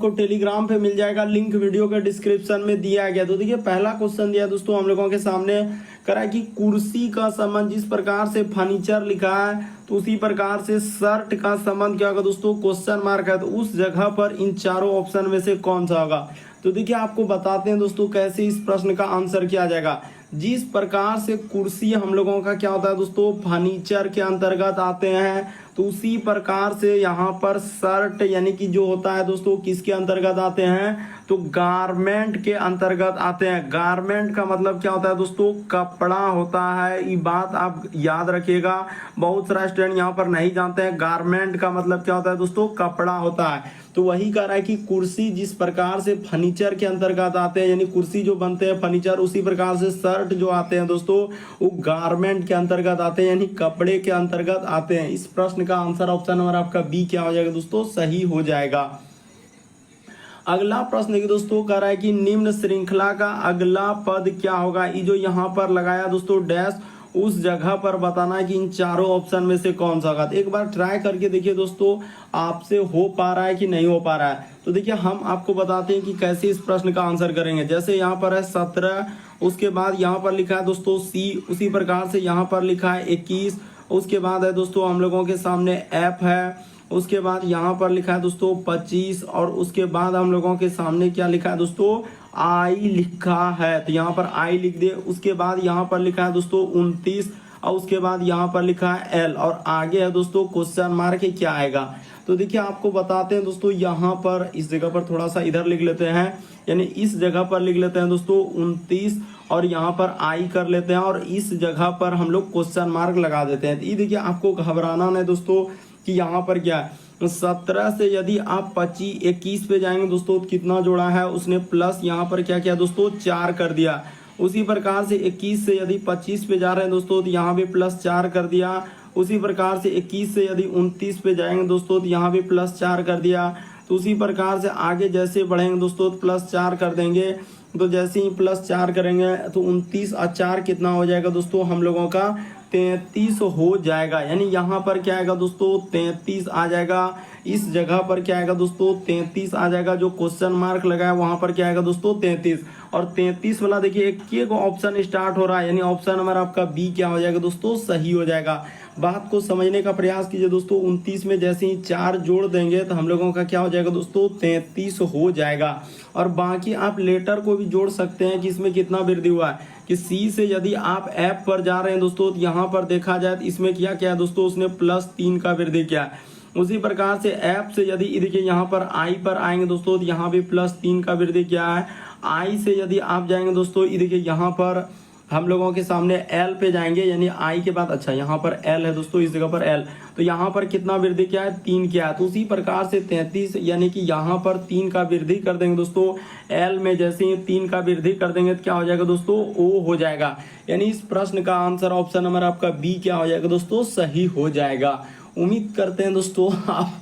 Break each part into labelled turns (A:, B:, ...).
A: को टेलीग्राम पे मिल जाएगा, लिंक वीडियो के डिस्क्रिप्शन में दिया गया। तो देखिए पहला क्वेश्चन दिया दोस्तों हम लोगों के सामने करा कि कुर्सी का संबंध जिस प्रकार से फर्नीचर लिखा है तो उसी प्रकार से शर्ट का संबंध क्या होगा दोस्तों, क्वेश्चन मार्क है। तो उस जगह पर इन चारों ऑप्शन में से कौन सा होगा। तो देखिए आपको बताते हैं दोस्तों कैसे इस प्रश्न का आंसर किया जाएगा। जिस प्रकार से कुर्सी हम लोगों का क्या होता है दोस्तों, फर्नीचर के अंतर्गत आते हैं, तो उसी प्रकार से यहाँ पर शर्ट यानी कि जो होता है दोस्तों किसके अंतर्गत आते हैं, तो गारमेंट के अंतर्गत आते हैं। गारमेंट का मतलब क्या होता है दोस्तों, कपड़ा होता है। ये बात आप याद रखिएगा, बहुत सारा स्टूडेंट यहाँ पर नहीं जानते हैं। गारमेंट का मतलब क्या होता है दोस्तों, कपड़ा होता है। तो वही कह रहा है कि कुर्सी जिस प्रकार से फर्नीचर के अंतर्गत आते हैं, यानी कुर्सी जो बनते हैं फर्नीचर, उसी प्रकार से शर्ट जो आते हैं दोस्तों वो गारमेंट के अंतर्गत आते हैं, यानी कपड़े के अंतर्गत आते हैं। इस प्रश्न का आंसर ऑप्शन नंबर आपका बी क्या हो जाएगा दोस्तों, सही हो जाएगा। अगला प्रश्न देखिए दोस्तों, कह रहा है कि निम्न श्रृंखला का अगला पद क्या होगा। ये जो यहाँ पर लगाया दोस्तों डैश, उस जगह पर बताना है कि इन चारों ऑप्शन में से कौन सा होगा। तो एक बार ट्राई करके देखिए दोस्तों आपसे हो पा रहा है कि नहीं हो पा रहा है। तो देखिए हम आपको बताते हैं कि कैसे इस प्रश्न का आंसर करेंगे। जैसे यहाँ पर है 17, उसके बाद यहाँ पर लिखा है दोस्तों सी, उसी प्रकार से यहाँ पर लिखा है 21, उसके बाद है दोस्तों हम लोगों के सामने एफ है, उसके बाद यहाँ पर लिखा है दोस्तों 25, और उसके बाद हम लोगों के सामने क्या लिखा है दोस्तों, आई लिखा है। तो यहाँ पर आई लिख दे। उसके बाद यहाँ पर लिखा है दोस्तों 29, और उसके बाद यहाँ पर लिखा है एल, और आगे है दोस्तों क्वेश्चन मार्क है, क्या आएगा। तो देखिए आपको बताते हैं दोस्तों, यहाँ पर इस जगह पर थोड़ा सा इधर लिख लेते हैं, यानी इस जगह पर लिख लेते हैं दोस्तों 29, और यहाँ पर आई कर लेते हैं, और इस जगह पर हम लोग क्वेश्चन मार्क लगा देते हैं। तो ये देखिए आपको घबराना नहीं दोस्तों कि यहाँ पर क्या है, 17 से यदि आप 21 पे जाएंगे दोस्तों तो कितना जोड़ा है उसने, प्लस यहाँ पर क्या किया दोस्तों 4 कर दिया। उसी प्रकार से 21 से यदि 25 पे जा रहे हैं दोस्तों तो यहाँ भी प्लस 4 कर दिया। उसी प्रकार से 21 से यदि 29 पे जाएंगे दोस्तों तो यहाँ भी प्लस 4 कर दिया। तो उसी प्रकार से आगे जैसे बढ़ेंगे दोस्तों तो प्लस 4 कर देंगे। तो जैसे ही प्लस 4 करेंगे तो 29 और 4 कितना हो जाएगा दोस्तों हम लोगों का, 33 हो जाएगा। यानी यहाँ पर क्या आएगा दोस्तों 33 आ जाएगा। इस जगह पर क्या आएगा दोस्तों 33 आ जाएगा। जो क्वेश्चन मार्क लगाया वहां पर क्या आएगा दोस्तों 33, और 33 वाला देखिए एक ऑप्शन स्टार्ट हो रहा है, यानी ऑप्शन नंबर आपका बी क्या हो जाएगा दोस्तों, सही हो जाएगा। बात को समझने का प्रयास कीजिए दोस्तों। 29 में जैसे ही 4 जोड़ देंगे तो हम लोगों का क्या हो जाएगा दोस्तों 33 हो जाएगा। और बाकी आप लेटर को भी जोड़ सकते हैं कि इसमें कितना वृद्धि हुआ है, कि सी से यदि आप एफ पर जा रहे हैं दोस्तों तो यहाँ पर देखा जाए तो इसमें क्या क्या है दोस्तों, उसने +3 का वृद्धि किया है। उसी प्रकार से एफ से यदि देखिए यहाँ पर आई पर आएंगे दोस्तों तो यहाँ भी +3 का वृद्धि किया है। आई से यदि आप जाएंगे दोस्तों देखिए यहाँ पर हम लोगों के सामने एल पे जाएंगे, यानी आई के बाद अच्छा यहाँ पर एल है दोस्तों, इस जगह पर एल, तो यहाँ पर कितना वृद्धि किया है 3 किया है। तो उसी प्रकार से 33 यानी कि यहाँ पर 3 का वृद्धि कर देंगे दोस्तों। एल में जैसे ही 3 का वृद्धि कर देंगे तो क्या हो जाएगा दोस्तों, ओ हो जाएगा। यानी इस प्रश्न का आंसर ऑप्शन नंबर आपका बी क्या हो जाएगा दोस्तों, सही हो जाएगा। उम्मीद करते हैं दोस्तों आप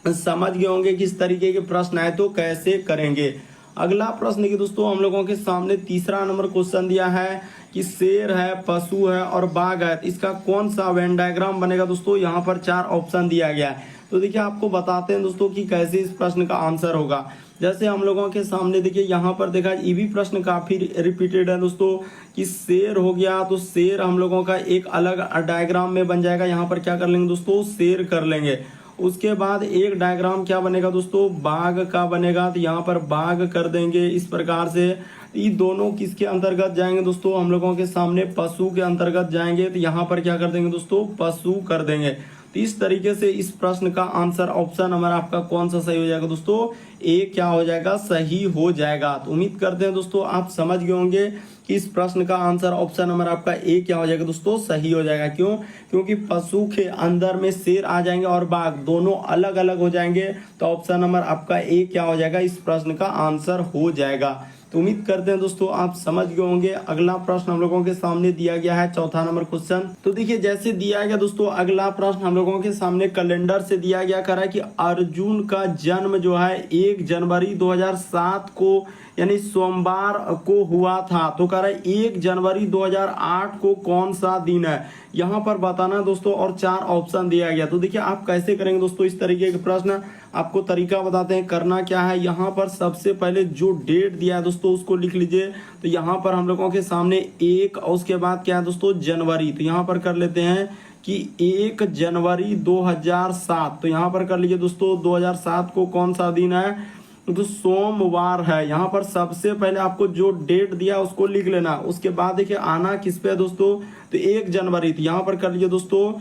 A: समझ गए होंगे किस तरीके के प्रश्न आए तो कैसे करेंगे। अगला प्रश्न देखिए दोस्तों हम लोगों के सामने तीसरा नंबर क्वेश्चन दिया है कि शेर है, पशु है और बाघ है, इसका कौन सा वेन डायग्राम बनेगा दोस्तों। यहाँ पर 4 ऑप्शन दिया गया है। तो देखिए आपको बताते हैं दोस्तों कि कैसे इस प्रश्न का आंसर होगा। जैसे हम लोगों के सामने देखिए यहाँ पर देखा, ये भी प्रश्न काफी रिपीटेड है दोस्तों, कि शेर हो गया तो शेर हम लोगों का एक अलग डायग्राम में बन जाएगा। यहाँ पर क्या कर लेंगे दोस्तों, शेर कर लेंगे। उसके बाद एक डायग्राम क्या बनेगा दोस्तों, बाघ का बनेगा, तो यहाँ पर बाघ कर देंगे। इस प्रकार से ये दोनों किसके अंतर्गत जाएंगे दोस्तों, हम लोगों के सामने पशु के अंतर्गत जाएंगे, तो यहाँ पर क्या कर देंगे दोस्तों, पशु कर देंगे। तो इस तरीके से इस प्रश्न का आंसर ऑप्शन नंबर आपका कौन सा सही हो जाएगा दोस्तों, ए क्या हो जाएगा, सही हो जाएगा। तो उम्मीद करते हैं दोस्तों आप समझ गए होंगे कि इस प्रश्न का आंसर ऑप्शन नंबर आपका ए क्या हो जाएगा दोस्तों, सही हो जाएगा। क्यों, क्योंकि पशु के अंदर में शेर आ जाएंगे और बाघ दोनों अलग अलग हो जाएंगे। तो ऑप्शन नंबर आपका ए क्या हो जाएगा, इस प्रश्न का आंसर हो जाएगा। तो उम्मीद करते हैं दोस्तों आप समझ गए होंगे। अगला प्रश्न हम लोगों के सामने दिया गया है चौथा नंबर क्वेश्चन। तो देखिए जैसे दिया गया दोस्तों, अगला प्रश्न हम लोगों के सामने कैलेंडर से दिया गया, कह रहा है कि अर्जुन का जन्म जो है 1 जनवरी 2007 को यानी सोमवार को हुआ था। तो कह रहा है 1 जनवरी 2008 को कौन सा दिन है, यहाँ पर बताना दोस्तों, और 4 ऑप्शन दिया गया। तो देखिए आप कैसे करेंगे दोस्तों इस तरीके के प्रश्न। आपको तरीका बताते हैं करना क्या है। यहाँ पर सबसे पहले जो डेट दिया है दोस्तों उसको लिख लीजिए। तो यहाँ पर हम लोगों के सामने 1 और उसके बाद क्या है दोस्तों जनवरी। तो यहाँ पर कर लेते हैं कि 1 जनवरी 2007। तो यहाँ पर कर लीजिए दोस्तों 2007 को कौन सा दिन है तो सोमवार है। यहाँ पर सबसे पहले आपको जो डेट दिया उसको लिख लेना। उसके बाद देखिए आना किस पे है दोस्तों तो 1 जनवरी। तो यहाँ पर कर लीजिए दोस्तों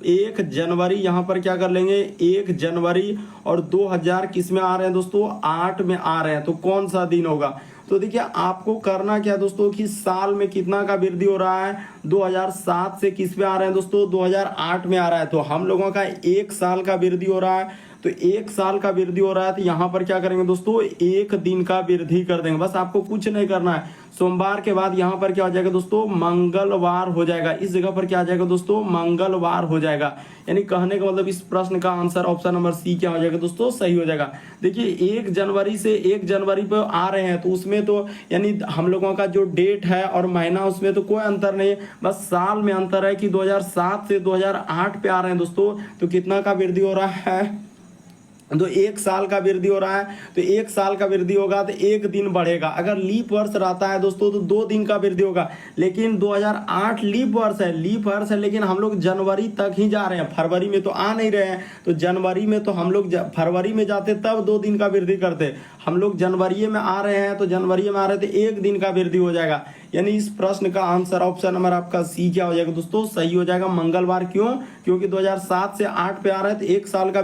A: 1 जनवरी। यहाँ पर क्या कर लेंगे 1 जनवरी और 2000 किस में आ रहे हैं दोस्तों 8 में आ रहे हैं। तो कौन सा दिन होगा तो देखिए आपको करना क्या है दोस्तों कि साल में कितना का वृद्धि हो रहा है 2007 से किस पे आ रहे हैं दोस्तों 2008 में आ रहा है। तो हम लोगों का 1 साल का वृद्धि हो रहा है। तो 1 साल का वृद्धि हो रहा है तो यहाँ पर क्या करेंगे दोस्तों 1 दिन का वृद्धि कर देंगे। बस आपको कुछ नहीं करना है। सोमवार के बाद यहाँ पर क्या हो जाएगा दोस्तों मंगलवार हो जाएगा। इस जगह पर क्या आ जाएगा दोस्तों मंगलवार हो जाएगा। यानी कहने का मतलब इस प्रश्न का आंसर ऑप्शन नंबर सी क्या हो जाएगा दोस्तों सही हो जाएगा। देखिए 1 जनवरी से 1 जनवरी पे आ रहे हैं तो उसमें तो यानी हम लोगों का जो डेट है और महीना उसमें तो कोई अंतर नहीं है। बस साल में अंतर है कि 2007 से 2008 पे आ रहे हैं दोस्तों। तो कितना का वृद्धि हो रहा है तो 1 साल का वृद्धि हो रहा है। तो 1 साल का वृद्धि होगा तो 1 दिन बढ़ेगा। अगर लीप वर्ष रहता है दोस्तों तो 2 दिन का वृद्धि होगा। लेकिन 2008 लीप वर्ष है लेकिन हम लोग जनवरी तक ही जा रहे हैं, फरवरी में तो आ नहीं रहे हैं। तो जनवरी में तो हम लोग फरवरी में जाते तब 2 दिन का वृद्धि करते। हम लोग जनवरी में आ रहे हैं तो जनवरी में आ रहे थे 1 दिन का वृद्धि हो जाएगा। यानी इस प्रश्न का आंसर ऑप्शन नंबर आपका सी क्या हो जाएगा दोस्तों सही हो जाएगा मंगलवार। क्यों क्योंकि 2007 से 8 पे आ रहे थे 1 साल का